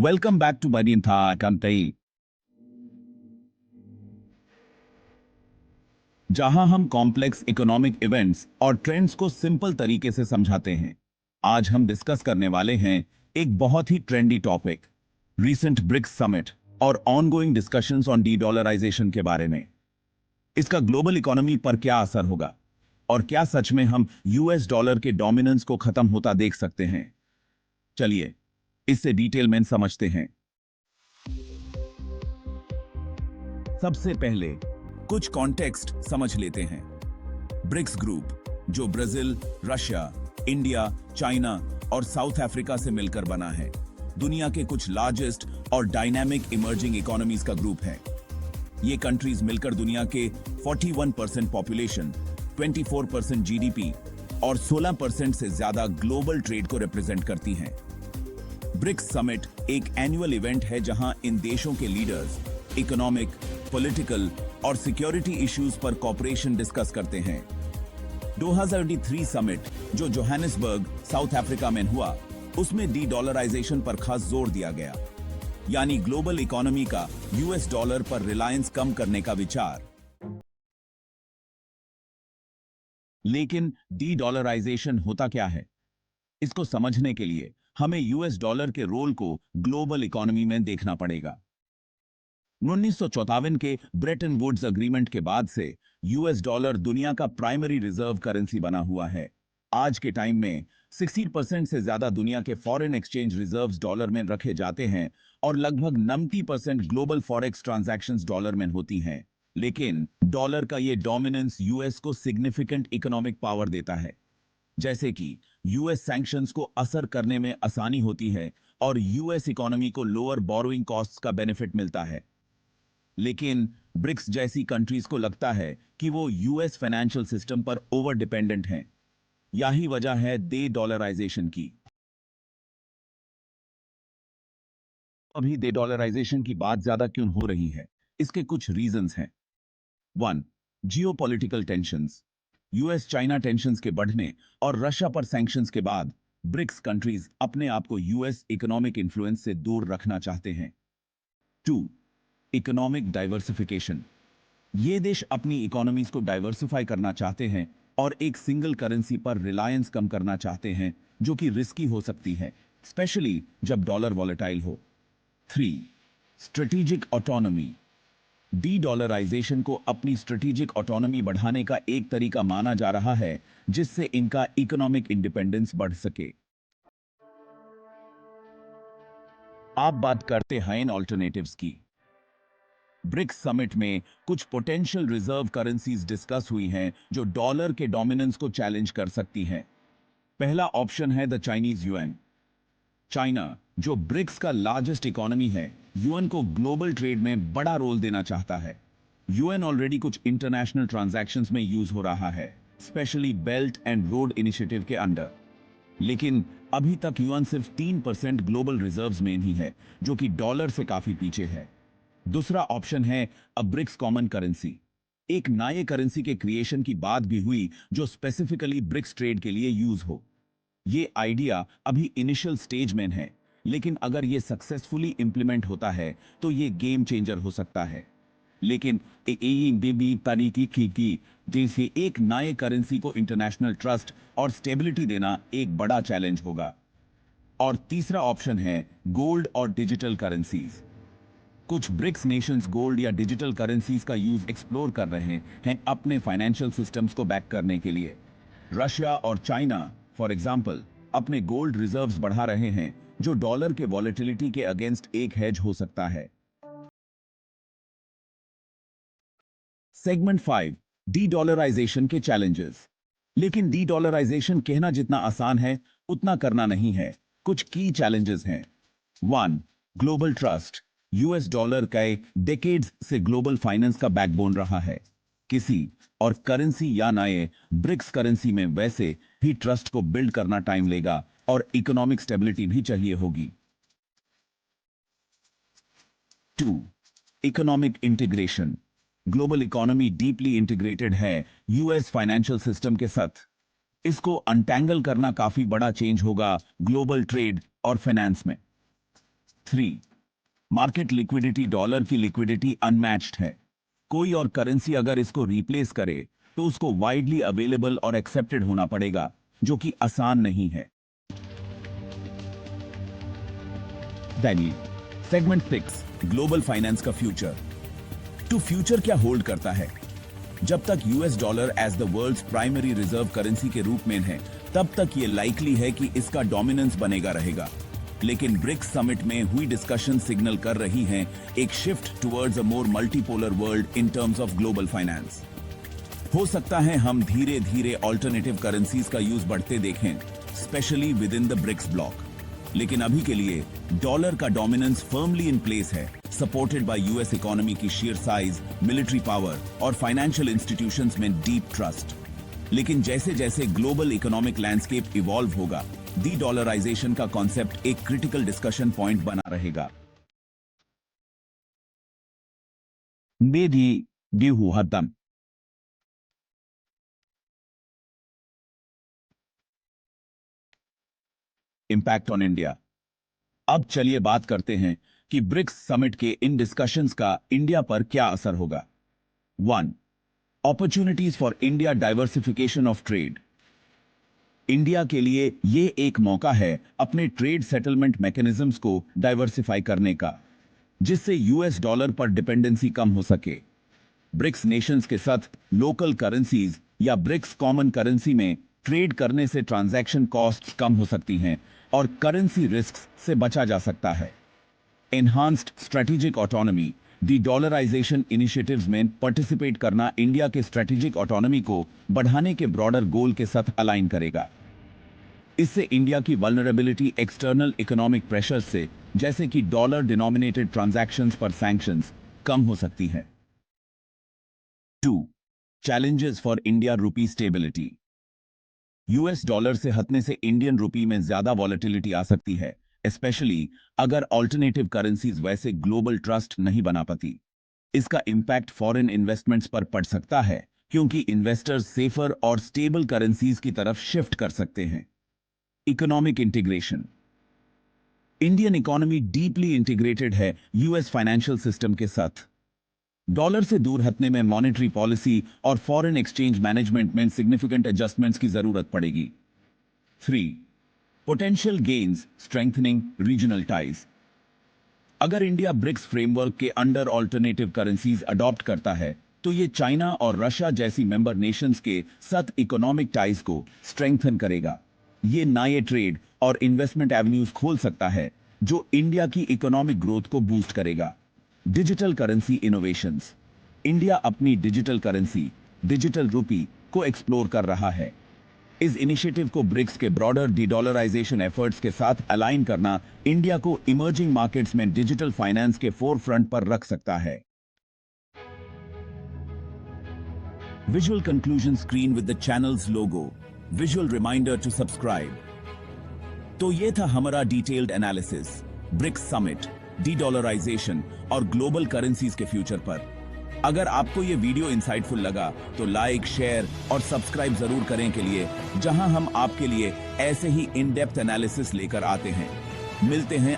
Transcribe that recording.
Welcome back to बनियन था company, जहां हम कॉम्प्लेक्स इकोनॉमिक इवेंट्स और ट्रेंड्स को सिंपल तरीके से समझाते हैं। आज हम डिस्कस करने वाले हैं एक बहुत ही trendy topic, recent BRICS summit और ongoing discussions on de dollarization के बारे में। इसका ग्लोबल इकोनॉमी पर क्या असर होगा और क्या सच में हम यूएस डॉलर के डोमिनेंस को खत्म होता देख सकते हैं। चलिए इससे डिटेल में समझते हैं। सबसे पहले कुछ कॉन्टेक्स्ट समझ लेते हैं। ब्रिक्स ग्रुप, जो ब्राजील, रशिया, इंडिया, चाइना और साउथ अफ्रीका से मिलकर बना है, दुनिया के कुछ लार्जेस्ट और डायनामिक इमर्जिंग इकोनॉमीज का ग्रुप है। ये कंट्रीज मिलकर दुनिया के 41% पॉपुलेशन, 24% जीडीपी और 16% से ज्यादा ग्लोबल ट्रेड को रिप्रेजेंट करती हैं। ब्रिक्स समिट एक एनुअल इवेंट है जहां इन देशों के लीडर्स इकोनॉमिक, पॉलिटिकल और सिक्योरिटी इश्यूज पर कॉपरेशन डिस्कस करते हैं। 2023 समिट, जो जोहानिसबर्ग, साउथ अफ्रीका में हुआ, उसमें डी डॉलराइजेशन पर खास जोर दिया गया, यानी ग्लोबल इकोनॉमी का यूएस डॉलर पर रिलायंस कम करने का विचार। लेकिन डी डॉलराइजेशन होता क्या है? इसको समझने के लिए हमें यूएस डॉलर के रोल को ग्लोबल इकोनॉमी में देखना पड़ेगा। 1954 के ब्रेटन वुड्स एग्रीमेंट के बाद से यूएस डॉलर दुनिया का प्राइमरी रिजर्व करेंसी बना हुआ है। आज के टाइम में 60% से ज्यादा दुनिया के फॉरेन एक्सचेंज रिजर्व्स डॉलर में रखे जाते हैं और लगभग 90% ग्लोबल फॉरेक्स ट्रांजैक्शंस डॉलर में होती हैं। लेकिन डॉलर का ये डोमिनेंस यूएस को सिग्निफिकेंट इकोनॉमिक पावर देता है, जैसे कि यूएस सैंक्शंस को असर करने में आसानी होती है और यूएस इकोनॉमी को लोअर बोरोइंग कॉस्ट्स का बेनिफिट मिलता है। लेकिन ब्रिक्स जैसी कंट्रीज को लगता है कि वो यूएस फाइनेंशियल सिस्टम पर ओवर डिपेंडेंट हैं। यही वजह है डे डॉलराइजेशन की। अभी डे डॉलराइजेशन की बात ज्यादा क्यों हो रही है? इसके कुछ रीजंस हैं। 1. Geopolitical tensions. US China tensions के बढ़ने और रशिया पर सैंक्शंस के बाद ब्रिक्स कंट्रीज अपने आप को यूएस इकोनॉमिक इन्फ्लुएंस से दूर रखना चाहते हैं। 2. Economic diversification. ये देश अपनी इकोनॉमीज को डाइवर्सिफाई करना चाहते हैं और एक सिंगल करेंसी पर रिलायंस कम करना चाहते हैं, जो कि रिस्की हो सकती है, स्पेशली जब डॉलर वॉलेटाइल हो। 3. Strategic autonomy. डी डॉलराइजेशन को अपनी स्ट्रेटेजिक ऑटोनॉमी बढ़ाने का एक तरीका माना जा रहा है, जिससे इनका इकोनॉमिक इंडिपेंडेंस बढ़ सके। आप बात करते हैं इन ऑल्टरनेटिव्स की। ब्रिक्स समिट में कुछ पोटेंशियल रिजर्व करेंसीज डिस्कस हुई हैं जो डॉलर के डोमिनेंस को चैलेंज कर सकती हैं। पहला ऑप्शन है द चाइनीज युआन। चाइना, जो ब्रिक्स का लार्जेस्ट इकोनॉमी है, युआन को ग्लोबल ट्रेड में बड़ा रोल देना चाहता है। युआन ऑलरेडी कुछ इंटरनेशनल ट्रांजैक्शंस में यूज हो रहा है, specially belt and road initiative के अंडर। लेकिन अभी तक युआन सिर्फ 3% ग्लोबल रिजर्व्स में ही है, जो कि डॉलर से काफी पीछे है। दूसरा ऑप्शन है अ ब्रिक्स कॉमन करेंसी। एक नए करेंसी के क्रिएशन की बात भी हुई जो स्पेसिफिकली ब्रिक्स ट्रेड के लिए यूज हो। ये आइडिया अभी इनिशियल स्टेज में है, लेकिन अगर ये सक्सेसफुली इंप्लीमेंट होता है तो ये गेम चेंजर हो सकता है। लेकिन बीबी तरीकी की जैसे एक नए करेंसी को इंटरनेशनल ट्रस्ट और स्टेबिलिटी देना एक बड़ा चैलेंज होगा। और तीसरा ऑप्शन है गोल्ड और डिजिटल करेंसीज। कुछ ब्रिक्स नेशंस गोल्ड या डिजिटल करेंसीज का यूज एक्सप्लोर कर रहे हैं अपने फाइनेंशियल सिस्टम्स को बैक करने के लिए। रशिया और चाइना, फॉर एग्जांपल, अपने गोल्ड रिजर्व्स बढ़ा रहे हैं, जो डॉलर के वॉलेटिलिटी के अगेंस्ट एक हेज हो सकता है। सेगमेंट 5, डी डॉलराइजेशन के चैलेंजेस। लेकिन डी डॉलराइजेशन कहना जितना आसान है, उतना करना नहीं है। कुछ की चैलेंजेस हैं। 1. Global trust. यूएस डॉलर का डेकेड्स से ग्लोबल फाइनेंस का बैकबोन रहा है। किसी और करेंसी या नए ब्रिक्स करेंसी में वैसे भी ट्रस्ट को बिल्ड करना टाइम लेगा और इकोनॉमिक स्टेबिलिटी भी चाहिए होगी। 2. Economic integration. Global economy deeply integrated है यूएस फाइनेंशियल सिस्टम के साथ। इसको अनटैंगल करना काफी बड़ा चेंज होगा ग्लोबल ट्रेड और फाइनेंस में। 3. Market liquidity. डॉलर की लिक्विडिटी अनमैच्ड है. कोई और करेंसी अगर इसको रिप्लेस करे तो उसको वाइडली अवेलेबल और एक्सेप्टेड होना पड़ेगा, जो कि आसान नहीं है. दैनियल. सेगमेंट 6. ग्लोबल फाइनेंस का फ्यूचर. तो फ्यूचर क्या होल्ड करता है? जब तक US dollar as the world's primary reserve currency के रूप में है, तब तक ये लाइकली है कि इसका डोमिनेंस बनेगा रहेगा. लेकिन ब्रिक्स समिट में हुई डिस्कशन सिग्नल कर रही हैं एक shift towards a more multipolar world in terms of global finance. हो सकता है हम धीरे धीरे ऑल्टरनेटिव करेंसीज का यूज बढ़ते देखें, specially with in the BRICS bloc. लेकिन अभी के लिए डॉलर का डोमिनेंस फर्मली इन प्लेस है, सपोर्टेड बाय यूएस इकोनॉमी की शेयर साइज, मिलिट्री पावर और फाइनेंशियल इंस्टीट्यूशंस में डीप ट्रस्ट. लेकिन जैसे जैसे ग्लोबल इकोनॉमिक लैंडस्केप इवॉल्व होगा, डी डॉलराइजेशन का कॉन्सेप्ट एक क्रिटिकल डिस्कशन पॉइंट बना रहेगा. मेदी दिहु हतम. Impact on India. अब चलिए बात करते हैं कि ब्रिक्स समिट के इन डिस्कशंस का इंडिया पर क्या असर होगा. 1. Opportunities for India. Diversification of trade. India के लिए यह एक मौका है अपने ट्रेड सेटलमेंट मैकेनिज्म्स को डाइवर्सिफाई करने का, जिससे यूएस डॉलर पर डिपेंडेंसी कम हो सके. ब्रिक्स नेशंस के साथ लोकल करेंसीज या ब्रिक्स कॉमन करेंसी में ट्रेड करने से ट्रांजैक्शन कॉस्ट्स कम हो सकती हैं और करेंसी रिस्क्स से बचा जा सकता है. Enhanced strategic autonomy. Dedollarization initiatives में पार्टिसिपेट करना इंडिया के स्ट्रेटेजिक ऑटोनॉमी को बढ़ाने के ब्रॉडर गोल के साथ अलाइन करेगा. इससे इंडिया की वल्नरेबिलिटी एक्सटर्नल इकोनॉमिक प्रेशर से, जैसे कि डॉलर डिनोमिनेटेड ट्रांजैक्शंस पर सैंक्शंस, कम हो सकती है. 2. Challenges for India. रूपी स्टेबिलिटी. यूएस डॉलर से हटने से इंडियन रूपी में ज्यादा वॉलेटिलिटी आ सकती है, स्पेशली अगर ऑल्टरनेटिव करेंसीज वैसे ग्लोबल ट्रस्ट नहीं बना पाती. इसका इंपैक्ट फॉरेन इन्वेस्टमेंट्स पर पड़ सकता है, क्योंकि इन्वेस्टर्स सेफर और स्टेबल करेंसीज की तरफ शिफ्ट कर सकते हैं. Economic integration. Indian economy deeply integrated है यूएस फाइनेंशियल सिस्टम के साथ. डॉलर से दूर हटने में मॉनेटरी पॉलिसी और फॉरेन एक्सचेंज मैनेजमेंट में सिग्निफिकेंट एडजस्टमेंट्स की जरूरत पड़ेगी. 3. Potential gains. Strengthening regional ties. अगर इंडिया ब्रिक्स फ्रेमवर्क के अंडर ऑल्टरनेटिव करेंसीज अडॉप्ट करता है, तो ये चाइना और रशिया जैसी मेंबर नेशंस के साथ इकोनॉमिक टाइज को स्ट्रेंथन करेगा. ये नए ट्रेड और इन्वेस्टमेंट एवेन्यूज खोल सकता है, जो इंडिया की इकोनॉमिक ग्रोथ को बूस्ट करेगा. Digital currency innovations. इंडिया अपनी डिजिटल करेंसी, डिजिटल रूपी को एक्सप्लोर कर रहा है. इस इनिशिएटिव को ब्रिक्स के ब्रॉडर डीडॉलराइजेशन एफर्ट्स के साथ अलाइन करना इंडिया को इमर्जिंग मार्केट्स में डिजिटल फाइनेंस के फोरफ्रंट पर रख सकता है. Visual conclusion screen with the channel's logo. Visual reminder to subscribe. तो ये था हमारा detailed analysis BRICS summit, dedollarization और ग्लोबल करेंसीज के फ्यूचर पर. अगर आपको ये वीडियो इंसाइटफुल लगा तो लाइक, शेयर और सब्सक्राइब जरूर करें के लिए, जहां हम आपके लिए ऐसे ही इन डेप्थ एनालिसिस लेकर आते हैं. मिलते हैं